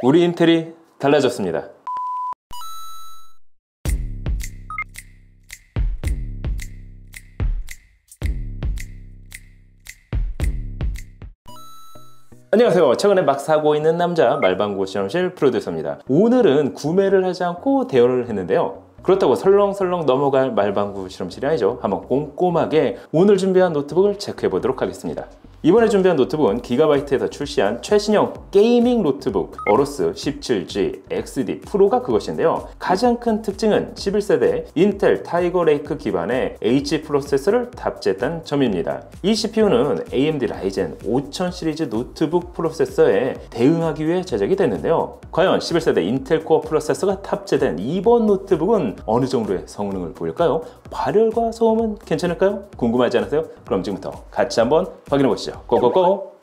우리 인텔이 달라졌습니다. 안녕하세요. 최근에 막 사고 있는 남자 말방구 실험실 프로듀서입니다. 오늘은 구매를 하지 않고 대여를 했는데요. 그렇다고 설렁설렁 넘어갈 말방구 실험실이 아니죠. 한번 꼼꼼하게 오늘 준비한 노트북을 체크해 보도록 하겠습니다. 이번에 준비한 노트북은 기가바이트에서 출시한 최신형 게이밍 노트북 어로스 17G XD 프로가 그것인데요. 가장 큰 특징은 11세대 인텔 타이거 레이크 기반의 H 프로세서를 탑재했다는 점입니다. 이 CPU는 AMD 라이젠 5000 시리즈 노트북 프로세서에 대응하기 위해 제작이 됐는데요. 과연 11세대 인텔 코어 프로세서가 탑재된 이번 노트북은 어느 정도의 성능을 보일까요? 발열과 소음은 괜찮을까요? 궁금하지 않으세요? 그럼 지금부터 같이 한번 확인해 보시죠. 고고고!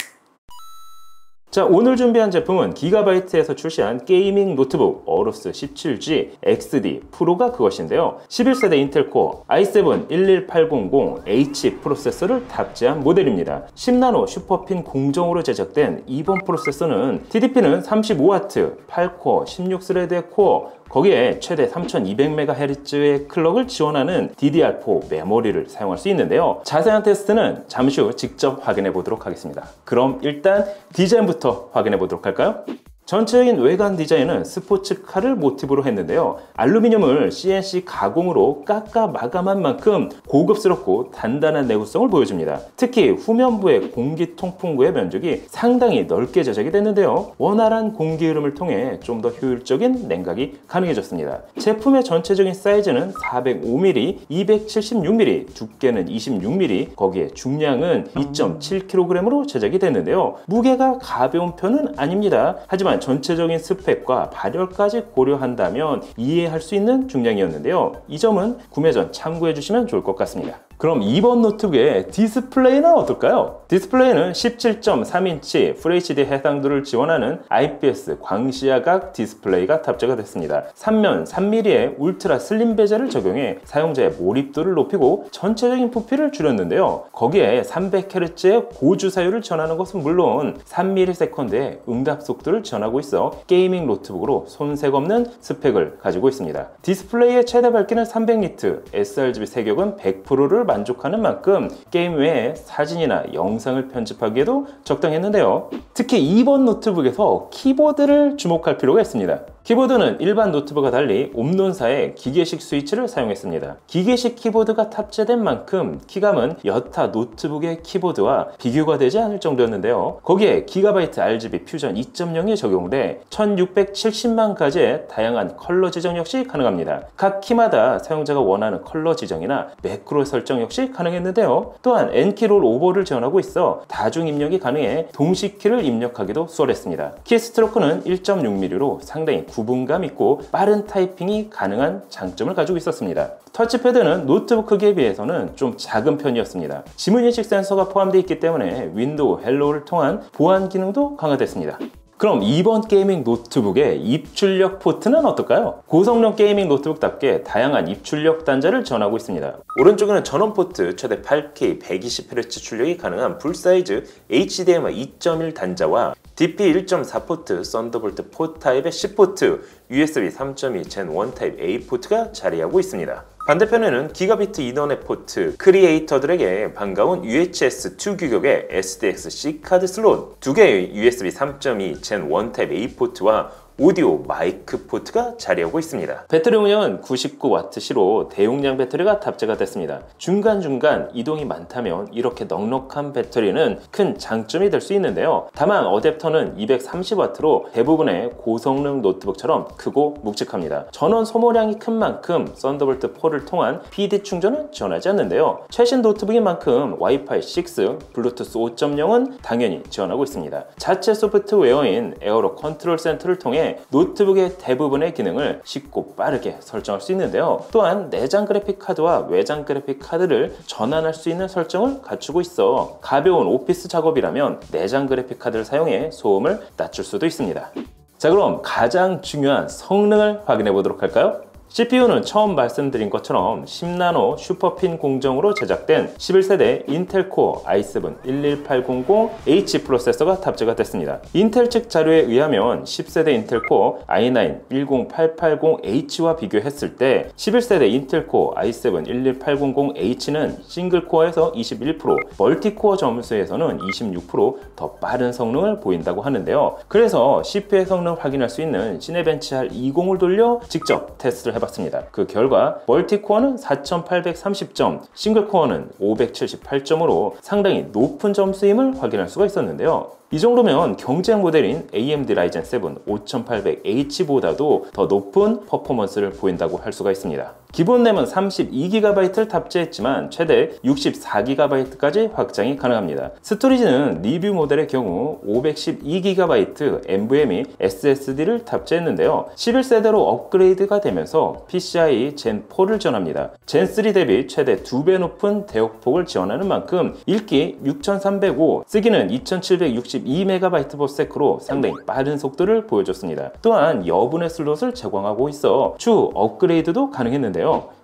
자, 오늘 준비한 제품은 기가바이트에서 출시한 게이밍 노트북 어로스 17G XD 프로가 그것인데요. 11세대 인텔 코어 i7 11800H 프로세서를 탑재한 모델입니다. 10나노 슈퍼핀 공정으로 제작된 이번 프로세서는 TDP는 35W, 8코어, 16스레드의 코어, 거기에 최대 3200MHz의 클럭을 지원하는 DDR4 메모리를 사용할 수 있는데요. 자세한 테스트는 잠시 후 직접 확인해 보도록 하겠습니다. 그럼 일단 디자인부터 확인해 보도록 할까요? 전체적인 외관 디자인은 스포츠카를 모티브로 했는데요. 알루미늄을 CNC 가공으로 깎아 마감한 만큼 고급스럽고 단단한 내구성을 보여줍니다. 특히 후면부의 공기 통풍구의 면적이 상당히 넓게 제작이 됐는데요. 원활한 공기 흐름을 통해 좀 더 효율적인 냉각이 가능해졌습니다. 제품의 전체적인 사이즈는 405mm, 276mm, 두께는 26mm, 거기에 중량은 2.7kg으로 제작이 됐는데요. 무게가 가벼운 편은 아닙니다. 하지만 전체적인 스펙과 발열까지 고려한다면 이해할 수 있는 중량이었는데요. 이 점은 구매 전 참고해 주시면 좋을 것 같습니다. 그럼 이번 노트북의 디스플레이는 어떨까요? 디스플레이는 17.3인치 FHD 해상도를 지원하는 IPS 광시야각 디스플레이가 탑재가 됐습니다. 3면 3mm의 울트라 슬림 베젤을 적용해 사용자의 몰입도를 높이고 전체적인 부피를 줄였는데요. 거기에 300Hz의 고주사율을 지원하는 것은 물론 3ms의 응답 속도를 지원하고 있어 게이밍 노트북으로 손색 없는 스펙을 가지고 있습니다. 디스플레이의 최대 밝기는 300니트, sRGB 세격은 100%를 만족하는 만큼 게임 외에 사진이나 영상을 편집하기에도 적당했는데요. 특히 이번 노트북에서 키보드를 주목할 필요가 있습니다. 키보드는 일반 노트북과 달리 옴논사의 기계식 스위치를 사용했습니다. 기계식 키보드가 탑재된 만큼 키감은 여타 노트북의 키보드와 비교가 되지 않을 정도였는데요. 거기에 기가바이트 RGB 퓨전 2.0이 적용돼 1670만 가지의 다양한 컬러 지정 역시 가능합니다. 각 키마다 사용자가 원하는 컬러 지정이나 매크로 설정 역시 가능했는데요. 또한 N키 롤 오버를 지원하고 있어 다중 입력이 가능해 동시 키를 입력하기도 수월했습니다. 키 스트로크는 1.6mm로 상당히 구분감 있고 빠른 타이핑이 가능한 장점을 가지고 있었습니다. 터치패드는 노트북 크기에 비해서는 좀 작은 편이었습니다. 지문인식 센서가 포함되어 있기 때문에 윈도우 헬로우를 통한 보안 기능도 강화됐습니다. 그럼 이번 게이밍 노트북의 입출력 포트는 어떨까요? 고성능 게이밍 노트북답게 다양한 입출력 단자를 지원하고 있습니다. 오른쪽에는 전원 포트 최대 8K 120Hz 출력이 가능한 풀사이즈 HDMI 2.1 단자와 DP 1.4 포트, 썬더볼트 4 타입의 C 포트, USB 3.2 Gen 1 타입 A 포트가 자리하고 있습니다. 반대편에는 기가비트 이더넷 포트, 크리에이터들에게 반가운 UHS 2 규격의 SDX-C 카드 슬롯, 두 개의 USB 3.2 Gen 1 타입 A 포트와 오디오 마이크 포트가 자리하고 있습니다. 배터리용량은 99W시로 대용량 배터리가 탑재가 됐습니다. 중간중간 이동이 많다면 이렇게 넉넉한 배터리는 큰 장점이 될 수 있는데요. 다만 어댑터는 230W로 대부분의 고성능 노트북처럼 크고 묵직합니다. 전원 소모량이 큰 만큼 썬더볼트 4를 통한 PD 충전은 지원하지 않는데요. 최신 노트북인 만큼 와이파이 6, 블루투스 5.0은 당연히 지원하고 있습니다. 자체 소프트웨어인 에어로 컨트롤 센터를 통해 노트북의 대부분의 기능을 쉽고 빠르게 설정할 수 있는데요. 또한 내장 그래픽 카드와 외장 그래픽 카드를 전환할 수 있는 설정을 갖추고 있어 가벼운 오피스 작업이라면 내장 그래픽 카드를 사용해 소음을 낮출 수도 있습니다. 자, 그럼 가장 중요한 성능을 확인해 보도록 할까요? CPU는 처음 말씀드린 것처럼 10나노 슈퍼핀 공정으로 제작된 11세대 인텔 코어 i7-11800H 프로세서가 탑재가 됐습니다. 인텔 측 자료에 의하면 10세대 인텔 코어 i9-10880H와 비교했을 때 11세대 인텔 코어 i7-11800H는 싱글 코어에서 21%, 멀티코어 점수에서는 26% 더 빠른 성능을 보인다고 하는데요. 그래서 CPU의 성능을 확인할 수 있는 시네벤치 R20을 돌려 직접 테스트를 해봤습니다. 그 결과 멀티코어는 4830점, 싱글코어는 578점으로 상당히 높은 점수임을 확인할 수가 있었는데요. 이 정도면 경쟁 모델인 AMD Ryzen 7 5800H보다도 더 높은 퍼포먼스를 보인다고 할 수가 있습니다. 기본 램은 32GB를 탑재했지만 최대 64GB까지 확장이 가능합니다. 스토리지는 리뷰 모델의 경우 512GB NVMe SSD를 탑재했는데요. 11세대로 업그레이드가 되면서 PCIe Gen 4를 지원합니다. Gen 3 대비 최대 2배 높은 대역폭을 지원하는 만큼 읽기 6305, 쓰기는 2762MB/s로 상당히 빠른 속도를 보여줬습니다. 또한 여분의 슬롯을 제공하고 있어 추후 업그레이드도 가능했는데요.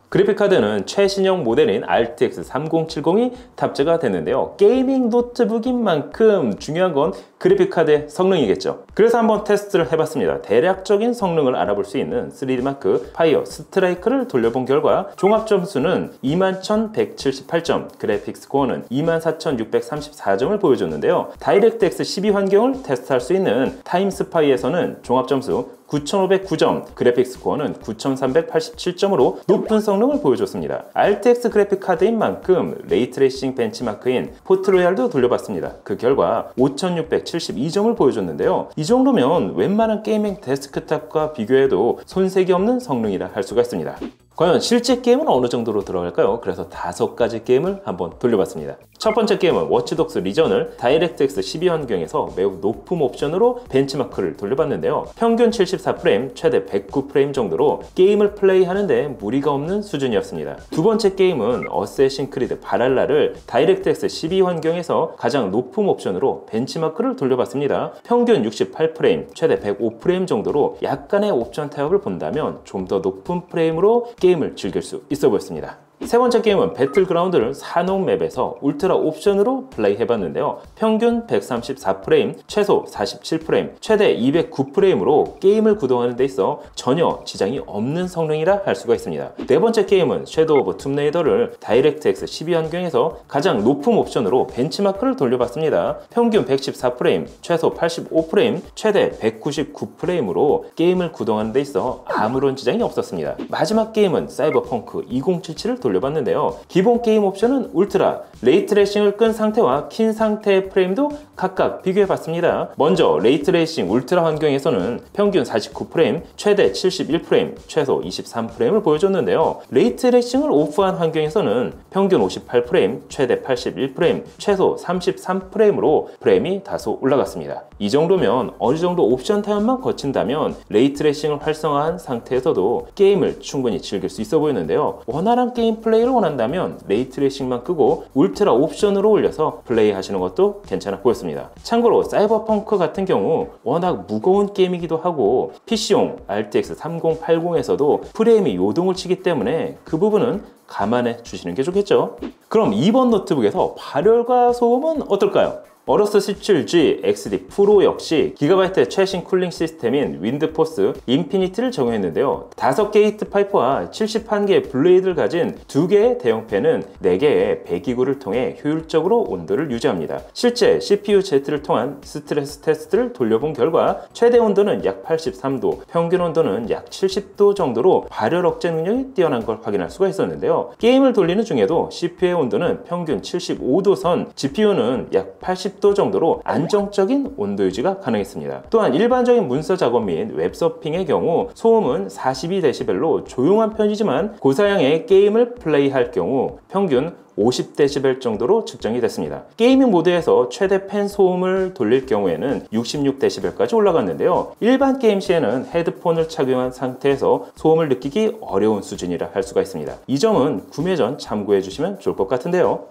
그래픽카드는 최신형 모델인 RTX 3070이 탑재가 됐는데요. 게이밍 노트북인 만큼 중요한 건 그래픽카드의 성능이겠죠. 그래서 한번 테스트를 해봤습니다. 대략적인 성능을 알아볼 수 있는 3D마크 파이어 스트라이크를 돌려본 결과 종합점수는 21,178점, 그래픽 스코어는 24,634점을 보여줬는데요. 다이렉트X 12 환경을 테스트할 수 있는 타임스파이에서는 종합점수 9,509점, 그래픽 스코어는 9,387점으로 높은 성능을 보여줬습니다. RTX 그래픽 카드인 만큼 레이트레이싱 벤치마크인 포트로얄도 돌려봤습니다. 그 결과 5,672점을 보여줬는데요. 이 정도면 웬만한 게이밍 데스크탑과 비교해도 손색이 없는 성능이라 할 수가 있습니다. 과연 실제 게임은 어느 정도로 들어갈까요? 그래서 5가지 게임을 한번 돌려봤습니다. 첫 번째 게임은 워치독스 리전을 다이렉트X 12 환경에서 매우 높은 옵션으로 벤치마크를 돌려봤는데요. 평균 74프레임, 최대 109프레임 정도로 게임을 플레이하는데 무리가 없는 수준이었습니다. 두 번째 게임은 어쌔신 크리드 발할라를 다이렉트X 12 환경에서 가장 높은 옵션으로 벤치마크를 돌려봤습니다. 평균 68프레임, 최대 105프레임 정도로 약간의 옵션 타협을 본다면 좀 더 높은 프레임으로 게임을 즐길 수 있어 보였습니다. 세 번째 게임은 배틀그라운드를 산옥 맵에서 울트라 옵션으로 플레이해봤는데요. 평균 134프레임, 최소 47프레임, 최대 209프레임으로 게임을 구동하는 데 있어 전혀 지장이 없는 성능이라 할 수가 있습니다. 네 번째 게임은 섀도우 오브 툼레이더를 다이렉트X 12 환경에서 가장 높은 옵션으로 벤치마크를 돌려봤습니다. 평균 114프레임, 최소 85프레임, 최대 199프레임으로 게임을 구동하는 데 있어 아무런 지장이 없었습니다. 마지막 게임은 사이버펑크 2077을 돌려봤는데요. 기본 게임 옵션은 울트라, 레이트레이싱을 끈 상태와 킨 상태의 프레임도 각각 비교해봤습니다. 먼저 레이트레이싱 울트라 환경에서는 평균 49프레임, 최대 71프레임, 최소 23프레임을 보여줬는데요. 레이트레이싱을 오프한 환경에서는 평균 58프레임, 최대 81프레임, 최소 33프레임으로 프레임이 다소 올라갔습니다. 이 정도면 어느 정도 옵션 타협만 거친다면 레이트레이싱을 활성화한 상태에서도 게임을 충분히 즐길 수 있어 보이는데요. 원활한 게임 플레이를 원한다면 레이트레이싱만 끄고 울트라 옵션으로 올려서 플레이 하시는 것도 괜찮아 보였습니다. 참고로 사이버펑크 같은 경우 워낙 무거운 게임이기도 하고 PC용 RTX 3080에서도 프레임이 요동을 치기 때문에 그 부분은 감안해 주시는 게 좋겠죠. 그럼 이번 노트북에서 발열과 소음은 어떨까요? 어러스 17G XD 프로 역시 기가바이트의 최신 쿨링 시스템인 윈드포스 인피니티를 적용했는데요. 5개의 히트 파이프와 71개의 블레이드를 가진 2개의 대형 팬은 4개의 배기구를 통해 효율적으로 온도를 유지합니다. 실제 CPU Z를 통한 스트레스 테스트를 돌려본 결과 최대 온도는 약 83도, 평균 온도는 약 70도 정도로 발열 억제 능력이 뛰어난 걸 확인할 수가 있었는데요. 게임을 돌리는 중에도 CPU의 온도는 평균 75도 선, GPU는 약 80도 정도로 안정적인 온도 유지가 가능했습니다. 또한 일반적인 문서 작업 및 웹서핑의 경우 소음은 42dB로 조용한 편이지만 고사양의 게임을 플레이할 경우 평균 50dB 정도로 측정이 됐습니다. 게이밍 모드에서 최대 팬 소음을 돌릴 경우에는 66dB까지 올라갔는데요. 일반 게임 시에는 헤드폰을 착용한 상태에서 소음을 느끼기 어려운 수준이라 할 수가 있습니다. 이 점은 구매 전 참고해 주시면 좋을 것 같은데요.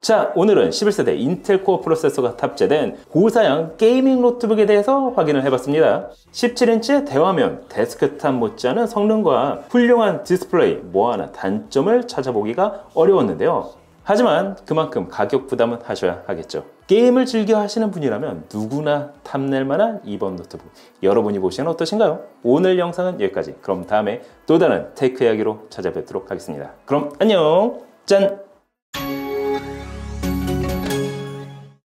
자, 오늘은 11세대 인텔 코어 프로세서가 탑재된 고사양 게이밍 노트북에 대해서 확인을 해봤습니다. 17인치의 대화면, 데스크탑 못지않은 성능과 훌륭한 디스플레이, 뭐 하나 단점을 찾아보기가 어려웠는데요. 하지만 그만큼 가격 부담은 하셔야 하겠죠. 게임을 즐겨 하시는 분이라면 누구나 탐낼 만한 이번 노트북, 여러분이 보시면 어떠신가요? 오늘 영상은 여기까지. 그럼 다음에 또 다른 테크 이야기로 찾아뵙도록 하겠습니다. 그럼 안녕! 짠!